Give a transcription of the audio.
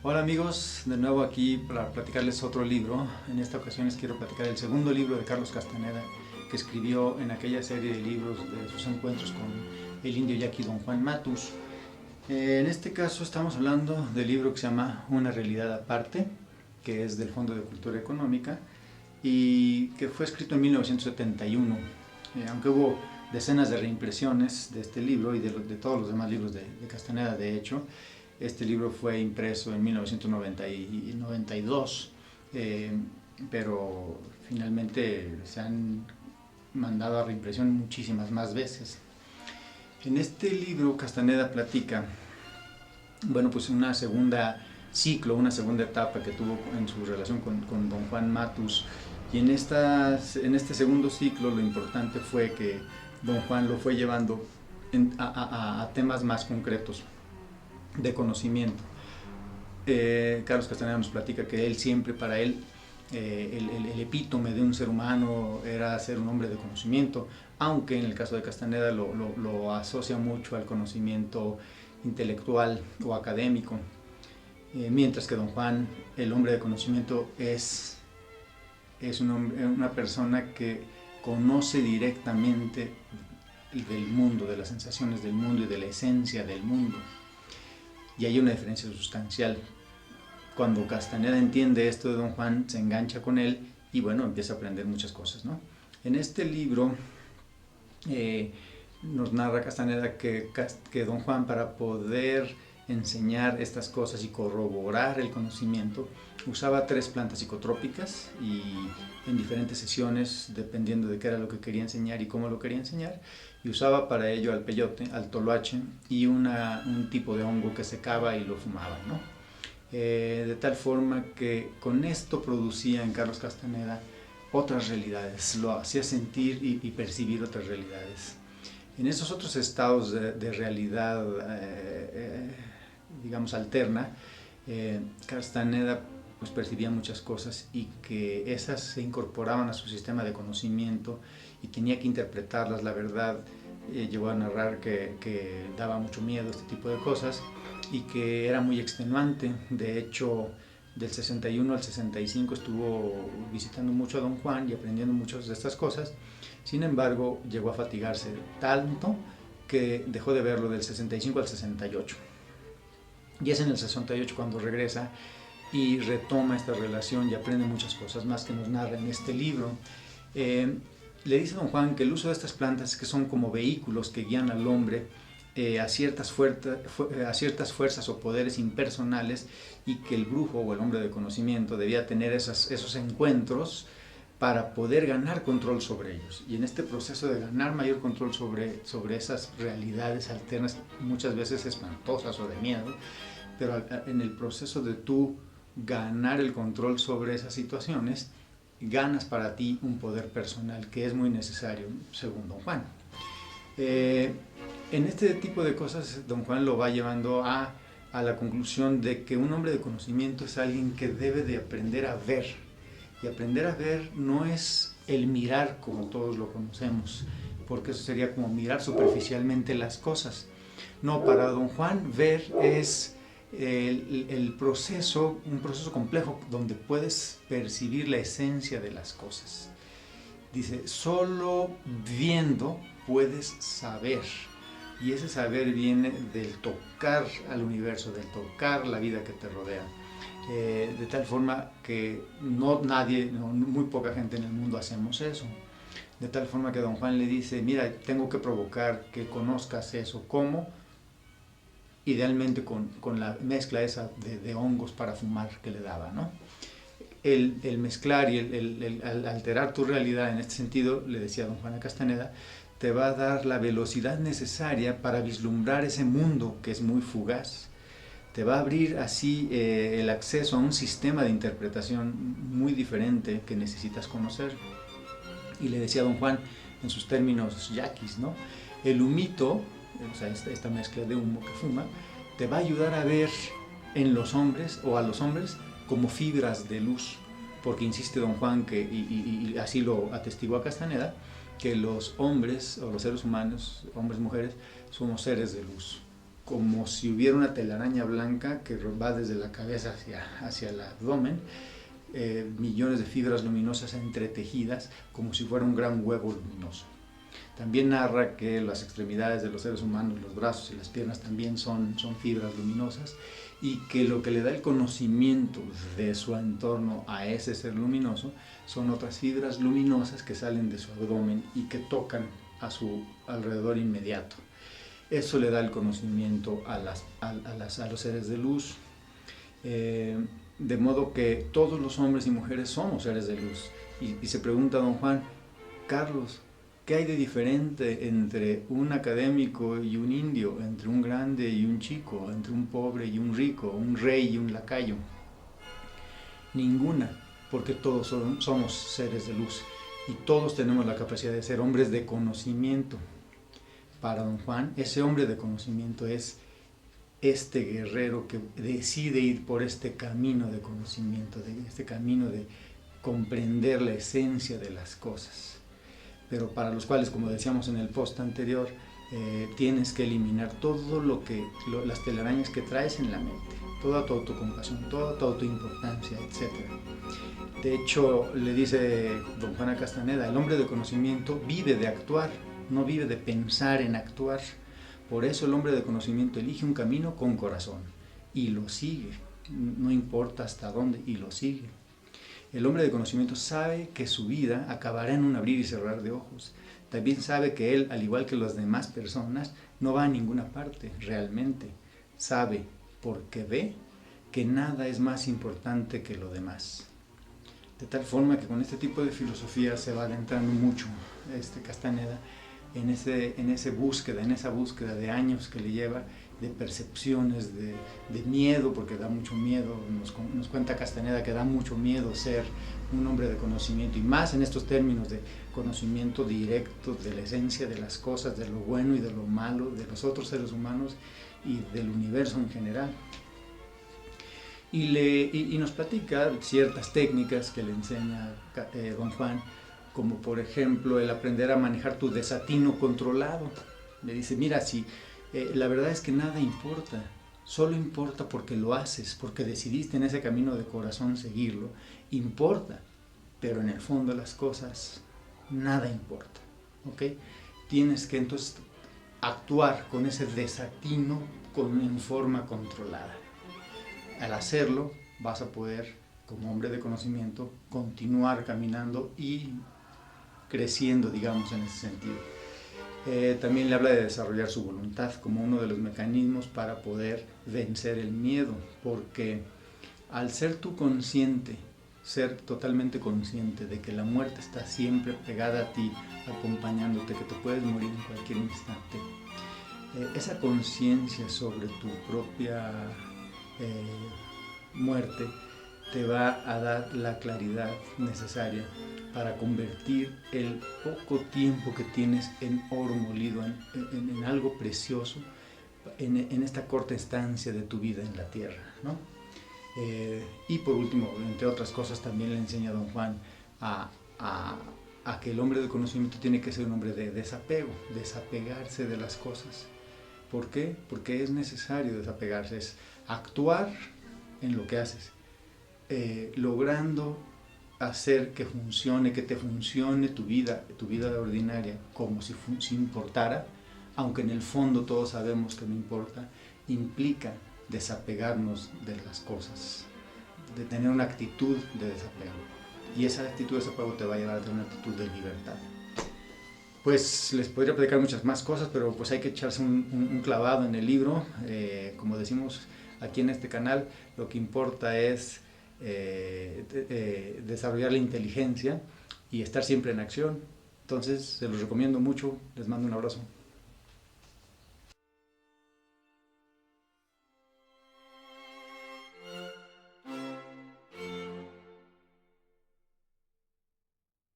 Hola amigos, de nuevo aquí para platicarles otro libro. En esta ocasión les quiero platicar el segundo libro de Carlos Castaneda, que escribió en aquella serie de libros de sus encuentros con el indio yaqui Don Juan Matus. En este caso estamos hablando del libro que se llama Una realidad aparte, que es del Fondo de Cultura Económica y que fue escrito en 1971. Aunque hubo decenas de reimpresiones de este libro y de todos los demás libros de Castaneda, de hecho, este libro fue impreso en 1992, pero finalmente se han mandado a reimpresión muchísimas más veces. En este libro Castaneda platica, pues una segunda ciclo, una segunda etapa que tuvo en su relación con Don Juan Matus. Y en este segundo ciclo lo importante fue que Don Juan lo fue llevando a temas más concretos de conocimiento. Carlos Castaneda nos platica que él siempre, para él, el epítome de un ser humano era ser un hombre de conocimiento, aunque en el caso de Castaneda lo asocia mucho al conocimiento intelectual o académico, mientras que Don Juan, el hombre de conocimiento, es una persona que conoce directamente del mundo, de las sensaciones del mundo y de la esencia del mundo. Y hay una diferencia sustancial. Cuando Castaneda entiende esto de Don Juan, se engancha con él y empieza a aprender muchas cosas, ¿no? En este libro nos narra Castaneda que Don Juan, para poder enseñar estas cosas y corroborar el conocimiento, usaba 3 plantas psicotrópicas y en diferentes sesiones, dependiendo de qué era lo que quería enseñar y cómo lo quería enseñar, y usaba para ello al peyote, al toloache y un tipo de hongo que secaba y lo fumaba, ¿no? De tal forma que con esto producía en Carlos Castaneda otras realidades, lo hacía sentir y percibir otras realidades. En esos otros estados de realidad, digamos, alterna, Castaneda percibía muchas cosas y que esas se incorporaban a su sistema de conocimiento y tenía que interpretarlas. La verdad, llegó a narrar que daba mucho miedo este tipo de cosas y que era muy extenuante. De hecho, del 61 al 65 estuvo visitando mucho a Don Juan y aprendiendo muchas de estas cosas. Sin embargo, llegó a fatigarse tanto que dejó de verlo del 65 al 68. Y es en el 68 cuando regresa y retoma esta relación y aprende muchas cosas más que nos narra en este libro. Le dice Don Juan que el uso de estas plantas, que son como vehículos que guían al hombre a ciertas fuerzas o poderes impersonales, y que el brujo o el hombre de conocimiento debía tener esos encuentros para poder ganar control sobre ellos. Y en este proceso de ganar mayor control sobre esas realidades alternas, muchas veces espantosas o de miedo, pero en el proceso de tú ganar el control sobre esas situaciones, ganas para ti un poder personal que es muy necesario, según Don Juan. En este tipo de cosas, Don Juan lo va llevando a la conclusión de que un hombre de conocimiento es alguien que debe de aprender a ver. Y aprender a ver no es el mirar como todos lo conocemos, porque eso sería como mirar superficialmente las cosas. No, para Don Juan ver es un proceso complejo donde puedes percibir la esencia de las cosas. Dice, solo viendo puedes saber, y ese saber viene del tocar al universo, del tocar la vida que te rodea. De tal forma que muy poca gente en el mundo hacemos eso. De tal forma que Don Juan le dice, mira, tengo que provocar que conozcas eso. ¿Cómo? Idealmente con la mezcla esa de hongos para fumar que le daba, ¿no? El mezclar y el alterar tu realidad en este sentido, le decía Don Juan a Castaneda, te va a dar la velocidad necesaria para vislumbrar ese mundo que es muy fugaz. Te va a abrir así el acceso a un sistema de interpretación muy diferente que necesitas conocer. Y le decía Don Juan, en sus términos yaquis, ¿no? El humito, o sea, esta mezcla de humo que fuma, te va a ayudar a ver en los hombres o a los hombres como fibras de luz, porque insiste Don Juan, y así lo atestigua Castaneda, que los hombres o los seres humanos, hombres, mujeres, somos seres de luz. como si hubiera una telaraña blanca que va desde la cabeza hacia el abdomen, millones de fibras luminosas entretejidas como si fuera un gran huevo luminoso. También narra que las extremidades de los seres humanos, los brazos y las piernas también son fibras luminosas, y que lo que le da el conocimiento de su entorno a ese ser luminoso son otras fibras luminosas que salen de su abdomen y que tocan a su alrededor inmediato. Eso le da el conocimiento a los seres de luz. De modo que todos los hombres y mujeres somos seres de luz. Y se pregunta don Juan: Carlos, ¿qué hay de diferente entre un académico y un indio, entre un grande y un chico, entre un pobre y un rico, un rey y un lacayo? Ninguna, porque todos somos seres de luz y todos tenemos la capacidad de ser hombres de conocimiento. Para don Juan, ese hombre de conocimiento es este guerrero que decide ir por este camino de conocimiento, de este camino de comprender la esencia de las cosas, pero para los cuales, como decíamos en el post anterior, tienes que eliminar todo las telarañas que traes en la mente, toda tu autocompasión, toda tu autoimportancia, etc. De hecho, le dice don Juan a Castaneda, el hombre de conocimiento vive de actuar, no vive de pensar en actuar. Por eso el hombre de conocimiento elige un camino con corazón y lo sigue, no importa hasta dónde, y lo sigue. El hombre de conocimiento sabe que su vida acabará en un abrir y cerrar de ojos. También sabe que él, al igual que las demás personas, no va a ninguna parte realmente. Sabe, porque ve, que nada es más importante que lo demás. De tal forma que con este tipo de filosofía se va adentrando mucho Castaneda en esa búsqueda de años que le lleva, de percepciones, de miedo, porque da mucho miedo. Nos cuenta Castaneda que da mucho miedo ser un hombre de conocimiento, y más en estos términos de conocimiento directo de la esencia de las cosas, de lo bueno y de lo malo, de los otros seres humanos y del universo en general. Y nos platica ciertas técnicas que le enseña don Juan, como por ejemplo el aprender a manejar tu desatino controlado. Le dice, mira, la verdad es que nada importa, solo importa porque lo haces, porque decidiste en ese camino de corazón seguirlo, importa, pero en el fondo de las cosas nada importa, ¿ok? Tienes que entonces actuar con ese desatino en forma controlada. Al hacerlo vas a poder, como hombre de conocimiento, continuar caminando y creciendo, digamos, en ese sentido. También le habla de desarrollar su voluntad como uno de los mecanismos para poder vencer el miedo, porque al ser tú consciente, ser totalmente consciente de que la muerte está siempre pegada a ti, acompañándote, que te puedes morir en cualquier instante, esa conciencia sobre tu propia muerte te va a dar la claridad necesaria para convertir el poco tiempo que tienes en oro molido, en algo precioso, en esta corta estancia de tu vida en la tierra, ¿no? Y por último, entre otras cosas, también le enseña a don Juan a que el hombre de conocimiento tiene que ser un hombre de desapego, desapegarse de las cosas. ¿Por qué? Porque es necesario desapegarse, es actuar en lo que haces, logrando hacer que te funcione tu vida ordinaria como si importara, aunque en el fondo todos sabemos que no importa. Implica desapegarnos de las cosas, de tener una actitud de desapego, y esa actitud de desapego te va a llevar a tener una actitud de libertad. Pues les podría platicar muchas más cosas, pero pues hay que echarse un clavado en el libro. Como decimos aquí en este canal, lo que importa es desarrollar la inteligencia y estar siempre en acción. Entonces, se los recomiendo mucho. Les mando un abrazo.